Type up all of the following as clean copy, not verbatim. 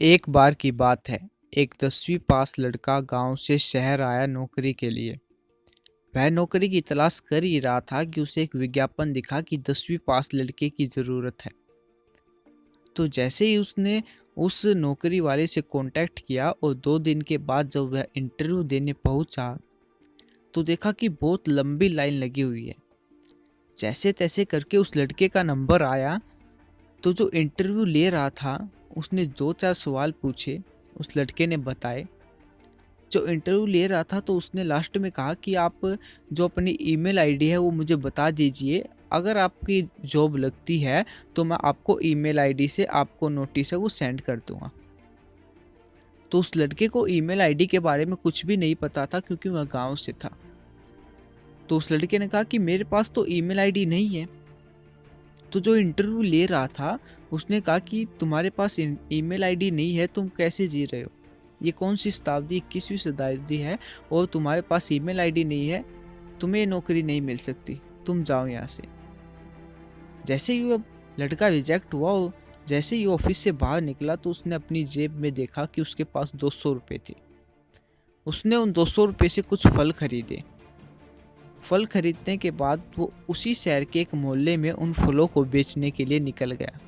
एक बार की बात है। एक 10वीं पास लड़का गांव से शहर आया नौकरी के लिए। वह नौकरी की तलाश कर ही रहा था कि उसे एक विज्ञापन दिखा कि 10वीं पास लड़के की ज़रूरत है। तो जैसे ही उसने उस नौकरी वाले से कांटेक्ट किया और 2 दिन के बाद जब वह इंटरव्यू देने पहुंचा तो देखा कि बहुत लंबी लाइन लगी हुई है। जैसे तैसे करके उस लड़के का नंबर आया। तो जो इंटरव्यू ले रहा था उसने 2-4 सवाल पूछे, उस लड़के ने बताए। जो इंटरव्यू ले रहा था तो उसने लास्ट में कहा कि आप जो अपनी ईमेल आईडी है वो मुझे बता दीजिए, अगर आपकी जॉब लगती है तो मैं आपको ईमेल आईडी से आपको नोटिस है वो सेंड कर दूंगा। तो उस लड़के को ईमेल आईडी के बारे में कुछ भी नहीं पता था क्योंकि वह गांव से था। तो उस लड़के ने कहा कि मेरे पास तो ईमेल आईडी नहीं है। तो जो इंटरव्यू ले रहा था उसने कहा कि तुम्हारे पास ईमेल आईडी नहीं है, तुम कैसे जी रहे हो? ये कौन सी शताब्दी 21वीं शताब्दी है और तुम्हारे पास ईमेल आईडी नहीं है, तुम्हें ये नौकरी नहीं मिल सकती, तुम जाओ यहाँ से। जैसे ही वो लड़का रिजेक्ट हुआ और जैसे ही ऑफिस से बाहर निकला तो उसने अपनी जेब में देखा कि उसके पास 200 रुपये थे। उसने उन 200 रुपये से कुछ फल खरीदे। फल खरीदने के बाद वो उसी शहर के एक मोहल्ले में उन फलों को बेचने के लिए निकल गया।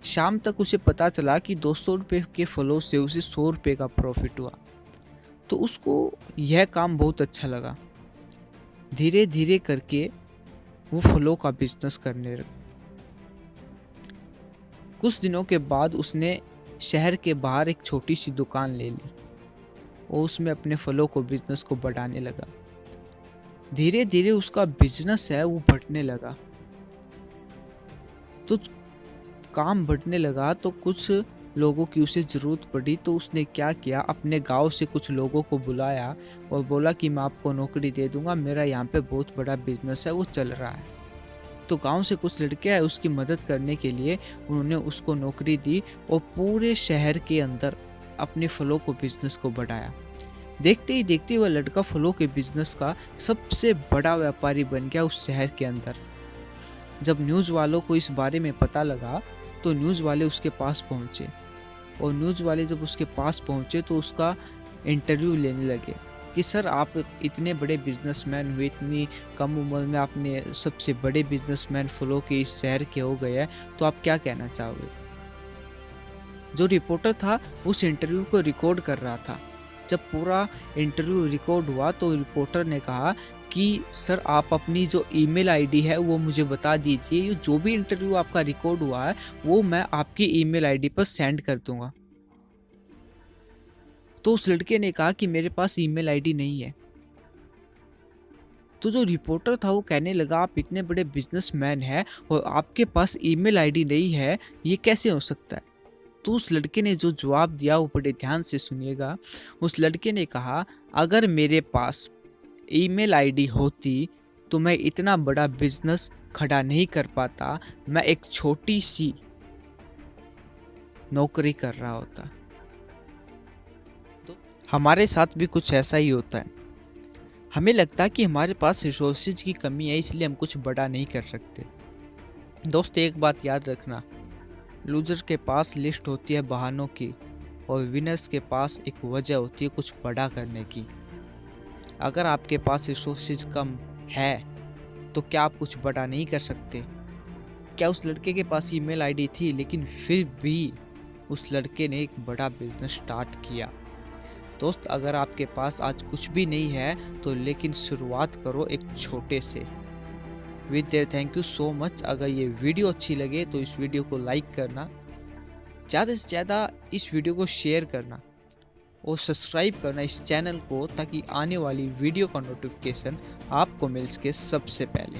शाम तक उसे पता चला कि 200 रुपये के फलों से उसे 100 रुपये का प्रॉफिट हुआ। तो उसको यह काम बहुत अच्छा लगा। धीरे धीरे करके वो फलों का बिजनेस करने लगा। कुछ दिनों के बाद उसने शहर के बाहर एक छोटी सी दुकान ले ली और उसमें अपने फलों को बिजनेस को बढ़ाने लगा। धीरे धीरे उसका बिजनेस है वो बढ़ने लगा। तो काम बढ़ने लगा तो कुछ लोगों की उसे ज़रूरत पड़ी। तो उसने क्या किया, अपने गांव से कुछ लोगों को बुलाया और बोला कि मैं आपको नौकरी दे दूंगा, मेरा यहाँ पे बहुत बड़ा बिजनेस है वो चल रहा है। तो गांव से कुछ लड़के आए उसकी मदद करने के लिए, उन्होंने उसको नौकरी दी और पूरे शहर के अंदर अपने फलों को बिजनेस को बढ़ाया। देखते ही देखते वह लड़का फलों के बिजनेस का सबसे बड़ा व्यापारी बन गया उस शहर के अंदर। जब न्यूज़ वालों को इस बारे में पता लगा तो न्यूज़ वाले उसके पास पहुंचे और न्यूज़ वाले जब उसके पास पहुंचे तो उसका इंटरव्यू लेने लगे कि सर आप इतने बड़े बिजनेसमैन हुए, इतनी कम उम्र में आपने सबसे बड़े बिजनेसमैन फलों के इस शहर के हो गए हैं, तो आप क्या कहना चाहोगे? जो रिपोर्टर था उस इंटरव्यू को रिकॉर्ड कर रहा था। जब पूरा इंटरव्यू रिकॉर्ड हुआ तो रिपोर्टर ने कहा कि सर आप अपनी जो ईमेल आईडी है वो मुझे बता दीजिए, जो भी इंटरव्यू आपका रिकॉर्ड हुआ है वो मैं आपकी ईमेल आईडी पर सेंड कर दूंगा। तो उस लड़के ने कहा कि मेरे पास ईमेल आईडी नहीं है। तो जो रिपोर्टर था वो कहने लगा आप इतने बड़े बिजनेसमैन हैं और आपके पास ईमेल आईडी नहीं है, ये कैसे हो सकता है? तो उस लड़के ने जो जवाब दिया वो बड़े ध्यान से सुनिएगा। उस लड़के ने कहा अगर मेरे पास ईमेल आईडी होती तो मैं इतना बड़ा बिजनेस खड़ा नहीं कर पाता, मैं एक छोटी सी नौकरी कर रहा होता। तो हमारे साथ भी कुछ ऐसा ही होता है। हमें लगता है कि हमारे पास रिसोर्सेज की कमी है इसलिए हम कुछ बड़ा नहीं कर सकते। दोस्त एक बात याद रखना, लूजर के पास लिस्ट होती है बहानों की और विनर्स के पास एक वजह होती है कुछ बड़ा करने की। अगर आपके पास रिसोर्सेज कम है तो क्या आप कुछ बड़ा नहीं कर सकते? क्या उस लड़के के पास ईमेल आईडी थी लेकिन फिर भी उस लड़के ने एक बड़ा बिजनेस स्टार्ट किया। दोस्त अगर आपके पास आज कुछ भी नहीं है तो लेकिन शुरुआत करो एक छोटे से। With their thank you so much. अगर ये वीडियो अच्छी लगे तो इस वीडियो को लाइक करना, ज़्यादा से ज़्यादा इस वीडियो को शेयर करना और सब्सक्राइब करना इस चैनल को, ताकि आने वाली वीडियो का नोटिफिकेशन आपको मिल सके सबसे पहले।